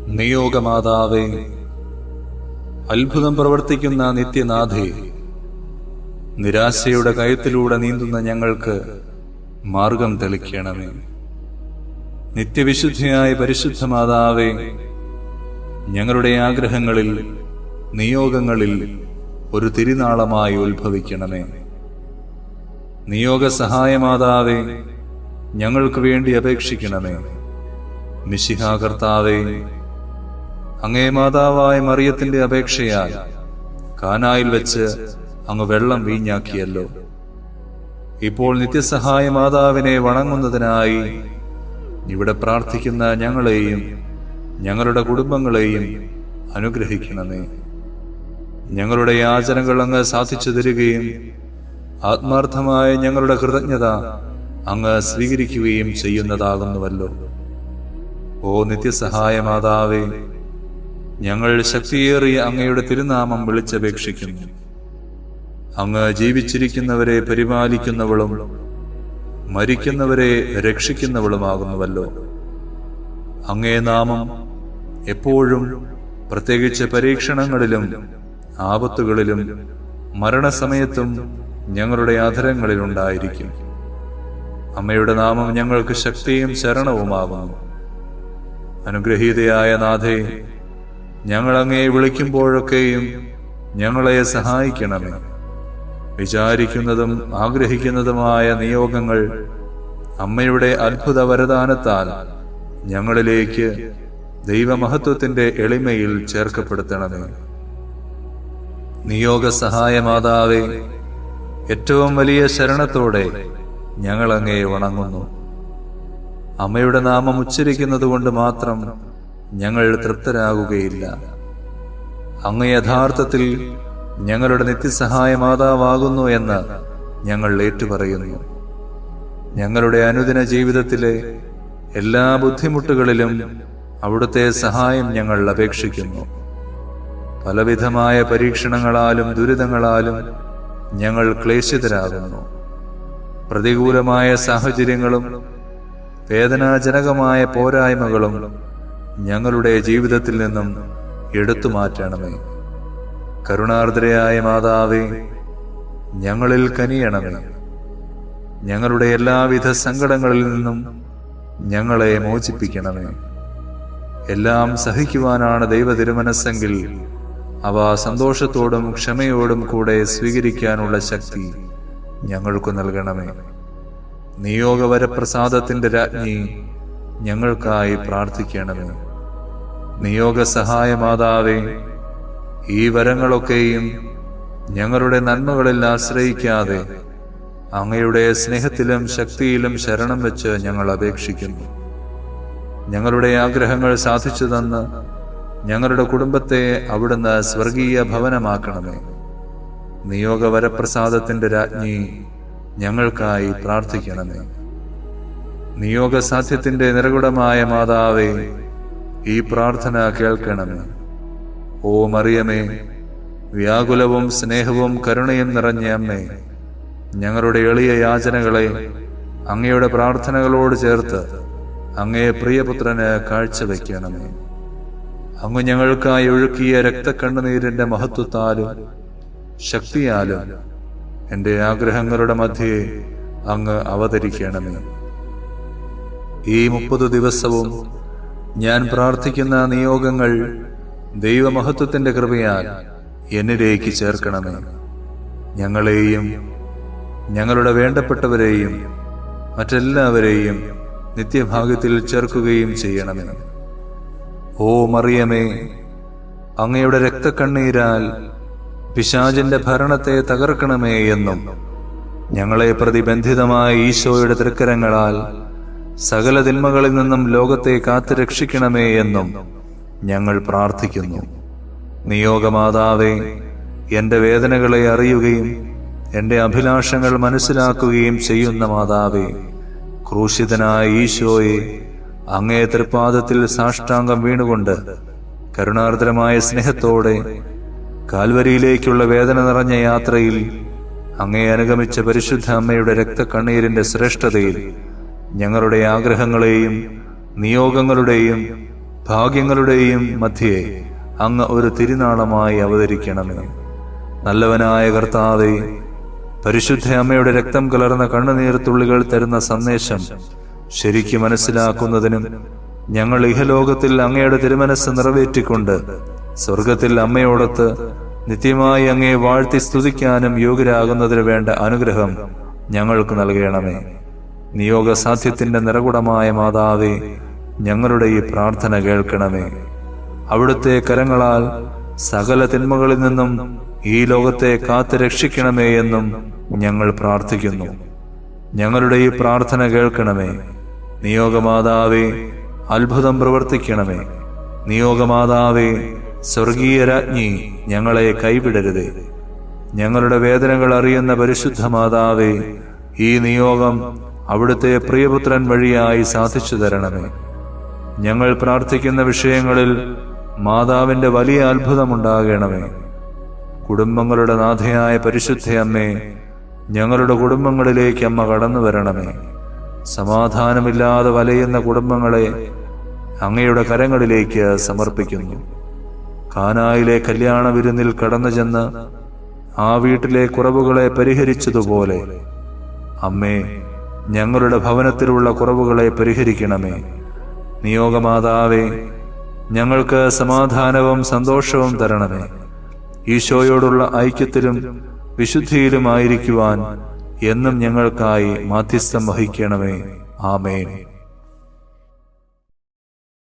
നിയോഗമാതാവേ, അത്ഭുതം പ്രവർത്തിക്കുന്ന നിത്യനാഥേ, നിരാശയുടെ കയത്തിലൂടെ നീന്തുന്ന ഞങ്ങൾക്ക് മാർഗം തെളിക്കണമേ. നിത്യവിശുദ്ധിയായ പരിശുദ്ധ മാതാവേ, ഞങ്ങളുടെ ആഗ്രഹങ്ങളിൽ, നിയോഗങ്ങളിൽ ഒരു തിരുനാളമായി ഉത്ഭവിക്കണമേ. നിയോഗ സഹായമാതാവേ, ഞങ്ങൾക്ക് വേണ്ടി അപേക്ഷിക്കണമേ. മിശിഹാ കർത്താവേ, അങ്ങേ മാതാവായ മറിയത്തിന്റെ അപേക്ഷയാൽ കാനായിൽ വെച്ച് അങ്ങ് വെള്ളം വീഞ്ഞാക്കിയല്ലോ. ഇപ്പോൾ നിത്യസഹായ മാതാവിനെ വണങ്ങുന്നതിനായി ഇവിടെ പ്രാർത്ഥിക്കുന്ന ഞങ്ങളെയും ഞങ്ങളുടെ കുടുംബങ്ങളെയും അനുഗ്രഹിക്കണമേ. ഞങ്ങളുടെ യാചനകൾ അങ്ങ് സാധിച്ചു തരികയും ആത്മാർത്ഥമായ ഞങ്ങളുടെ കൃതജ്ഞത അങ്ങ് സ്വീകരിക്കുകയും ചെയ്യുന്നതാകുന്നുവല്ലോ. ഓ നിത്യസഹായ മാതാവേ, ഞങ്ങൾ ശക്തിയേറിയ അങ്ങയുടെ തിരുനാമം വിളിച്ചപേക്ഷിക്കുന്നു. അങ്ങ് ജീവിച്ചിരിക്കുന്നവരെ പരിപാലിക്കുന്നവളും മരിക്കുന്നവരെ രക്ഷിക്കുന്നവളുമാകുന്നുവല്ലോ. അങ്ങേ നാമം എപ്പോഴും, പ്രത്യേകിച്ച് പരീക്ഷണങ്ങളിലും ആപത്തുകളിലും മരണസമയത്തും ഞങ്ങളുടെ അധരങ്ങളിലുണ്ടായിരിക്കും. അമ്മയുടെ നാമം ഞങ്ങൾക്ക് ശക്തിയും ശരണവുമാകുന്നു. അനുഗ്രഹീതയായ നാഥേ, ഞങ്ങൾ അങ്ങയെ വിളിക്കുമ്പോഴൊക്കെയും ഞങ്ങളെ സഹായിക്കണമേ. വിചാരിക്കുന്നതും ആഗ്രഹിക്കുന്നതുമായ നിയോഗങ്ങൾ അമ്മയുടെ അത്ഭുത വരദാനത്താൽ ഞങ്ങളിലേക്ക് ദൈവമഹത്വത്തിന്റെ എളിമയിൽ ചേർക്കപ്പെടുത്തണമേ. നിയോഗ സഹായമാതാവേ, ഏറ്റവും വലിയ ശരണത്തോടെ ഞങ്ങൾ അങ്ങയെ വണങ്ങുന്നു. അമ്മയുടെ നാമം ഉച്ചരിക്കുന്നത് കൊണ്ട് മാത്രം ഞങ്ങൾ തൃപ്തരാകുകയില്ല. അങ്ങ് യഥാർത്ഥത്തിൽ ഞങ്ങളുടെ നിത്യസഹായ മാതാവാകുന്നു എന്ന് ഞങ്ങൾ ഏറ്റുപറയുന്നു. ഞങ്ങളുടെ അനുദിന ജീവിതത്തിലെ എല്ലാ ബുദ്ധിമുട്ടുകളിലും അവിടുത്തെ സഹായം ഞങ്ങൾ അപേക്ഷിക്കുന്നു. പലവിധമായ പരീക്ഷണങ്ങളാലും ദുരിതങ്ങളാലും ഞങ്ങൾ ക്ലേശിതരാകുന്നു. പ്രതികൂലമായ സാഹചര്യങ്ങളും വേദനാജനകമായ പോരായ്മകളും ഞങ്ങളുടെ ജീവിതത്തിൽ നിന്നും എടുത്തു മാറ്റണമേ. കരുണാർദ്രയായ മാതാവേ, ഞങ്ങളിൽ കനിയണമേ. ഞങ്ങളുടെ എല്ലാവിധ സങ്കടങ്ങളിൽ നിന്നും ഞങ്ങളെ മോചിപ്പിക്കണമേ. എല്ലാം സഹിക്കുവാനാണ് ദൈവ തിരുമനസ്സെങ്കിൽ അവ സന്തോഷത്തോടും ക്ഷമയോടും കൂടെ സ്വീകരിക്കാനുള്ള ശക്തി ഞങ്ങൾക്ക് നൽകണമേ. നിയോഗവരപ്രസാദത്തിന്റെ രാജ്ഞി, ഞങ്ങൾക്കായി പ്രാർത്ഥിക്കണമേ. നിയോഗ സഹായ മാതാവേ, ഈ വരങ്ങളൊക്കെയും ഞങ്ങളുടെ നന്മകളിൽ ആശ്രയിക്കാതെ അങ്ങയുടെ സ്നേഹത്തിലും ശക്തിയിലും ശരണം വെച്ച് ഞങ്ങൾ അപേക്ഷിക്കുന്നു. ഞങ്ങളുടെ ആഗ്രഹങ്ങൾ സാധിച്ചു തന്ന് ഞങ്ങളുടെ കുടുംബത്തെ അവിടുന്ന് സ്വർഗീയ ഭവനമാക്കണമേ. നിയോഗവരപ്രസാദത്തിന്റെ രാജ്ഞി, ഞങ്ങൾക്കായി പ്രാർത്ഥിക്കണമേ. നിയോഗസാധ്യത്തിന്റെ നിറകുടമായ മാതാവേ, ഈ പ്രാർത്ഥന കേൾക്കണമേ. ഓ മറിയമേ, വ്യാകുലവും സ്നേഹവും കരുണയും നിറഞ്ഞ അമ്മേ, ഞങ്ങളുടെ എളിയ യാചനകളെ അങ്ങയുടെ പ്രാർത്ഥനകളോട് ചേർത്ത് അങ്ങേ പ്രിയപുത്രന് കാഴ്ചവെക്കണമേ. അങ്ങ് ഞങ്ങൾക്കായി ഒഴുക്കിയ രക്തക്കണ്ണുനീരിന്റെ മഹത്വത്താലും ശക്തിയാലും എന്റെ ആഗ്രഹങ്ങളുടെ മധ്യേ അങ്ങ് അവതരിക്കണമേ. ഈ 30 ദിവസവും ഞാൻ പ്രാർത്ഥിക്കുന്ന നിയോഗങ്ങൾ ദൈവമഹത്വത്തിന്റെ കൃപയാൽ എന്നിലേക്ക് ചേർക്കണമേ. ഞങ്ങളെയും ഞങ്ങളുടെ വേണ്ടപ്പെട്ടവരെയും മറ്റെല്ലാവരെയും നിത്യഭാഗ്യത്തിൽ ചേർക്കുകയും ചെയ്യണമേ. ഓ മറിയമേ, അങ്ങയുടെ രക്തക്കണ്ണീരാൽ പിശാചിന്റെ ഭരണത്തെ തകർക്കണമേ എന്നും ഞങ്ങളെ പ്രതിബന്ധിതമായ ഈശോയുടെ തൃക്കരങ്ങളാൽ സകല തിന്മകളിൽ നിന്നും ലോകത്തെ കാത്തുരക്ഷിക്കണമേ എന്നും ഞങ്ങൾ പ്രാർത്ഥിക്കുന്നു. നിയോഗമാതാവേ, എന്റെ വേദനകളെ അറിയുകയും എന്റെ അഭിലാഷങ്ങൾ മനസ്സിലാക്കുകയും ചെയ്യുന്ന മാതാവേ, ക്രൂശിതനായ ഈശോയെ അങ്ങേ തൃപ്പാദത്തിൽ സാഷ്ടാംഗം വീണുകൊണ്ട് കരുണാർദ്രമായ സ്നേഹത്തോടെ കാൽവരിയിലേക്കുള്ള വേദന നിറഞ്ഞ യാത്രയിൽ അങ്ങേ അനുഗമിച്ച പരിശുദ്ധ അമ്മയുടെ രക്തക്കണ്ണീരിന്റെ ശ്രേഷ്ഠതയിൽ ഞങ്ങളുടെ ആഗ്രഹങ്ങളെയും നിയോഗങ്ങളുടെയും ഭാഗ്യങ്ങളുടെയും മധ്യേ അങ്ങ് ഒരു തിരുനാളമായി അവതരിക്കണമേ. നല്ലവനായ കർത്താവേ, പരിശുദ്ധ അമ്മയുടെ രക്തം കലർന്ന കണ്ണുനീർത്തുള്ളികൾ തരുന്ന സന്ദേശം ശരിക്കും മനസ്സിലാക്കുന്നതിനും ഞങ്ങൾ ഇഹലോകത്തിൽ അങ്ങയുടെ തിരുമനസ് നിറവേറ്റിക്കൊണ്ട് സ്വർഗത്തിൽ അമ്മയോടൊത്ത് നിത്യമായി അങ്ങയെ വാഴ്ത്തി സ്തുതിക്കാനും യോഗ്യരാകുന്നതിന് വേണ്ട അനുഗ്രഹം ഞങ്ങൾക്ക് നൽകണമേ. നിയോഗസാധ്യത്തിന്റെ നിറകുടമായ മാതാവേ, ഞങ്ങളുടെ ഈ പ്രാർത്ഥന കേൾക്കണമേ. അവിടുത്തെ കരങ്ങളാൽ സകല തിന്മകളിൽ നിന്നും ഈ ലോകത്തെ കാത്തു രക്ഷിക്കണമേ എന്നും ഞങ്ങൾ പ്രാർത്ഥിക്കുന്നു. ഞങ്ങളുടെ ഈ പ്രാർത്ഥന കേൾക്കണമേ. നിയോഗമാതാവേ, അത്ഭുതം പ്രവർത്തിക്കണമേ. നിയോഗമാതാവേ, സ്വർഗീയ രാജ്ഞി, ഞങ്ങളെ കൈവിടരുതേ. ഞങ്ങളുടെ വേദനകൾ അറിയുന്ന പരിശുദ്ധ മാതാവേ, ഈ നിയോഗം അവിടുത്തെ പ്രിയപുത്രൻ വഴിയായി സാധിച്ചു തരണമേ. ഞങ്ങൾ പ്രാർത്ഥിക്കുന്ന വിഷയങ്ങളിൽ മാതാവിന്റെ വലിയ അത്ഭുതമുണ്ടാകണമേ. കുടുംബങ്ങളുടെ നാഥയായ പരിശുദ്ധ അമ്മേ, ഞങ്ങളുടെ കുടുംബങ്ങളിലേക്ക് അമ്മ കടന്നു വരണമേ. സമാധാനമില്ലാതെ വലയുന്ന കുടുംബങ്ങളെ അങ്ങയുടെ കരങ്ങളിലേക്ക് സമർപ്പിക്കുന്നു. കാനായിലെ കല്യാണ വിരുന്നിൽ കടന്നു ചെന്ന് ആ വീട്ടിലെ കുറവുകളെ പരിഹരിച്ചതുപോലെ അമ്മേ, ഞങ്ങളുടെ ഭവനത്തിലുള്ള കുറവുകളെ പരിഹരിക്കണമേ. നിയോഗമാതാവേ, ഞങ്ങൾക്ക് സമാധാനവും സന്തോഷവും തരണമേ. ഈശോയോടുള്ള ഐക്യത്തിലും വിശുദ്ധിയിലുമായിരിക്കുവാൻ എന്നും ഞങ്ങൾക്കായി മാധ്യസ്ഥം വഹിക്കണമേ. ആമേൻ.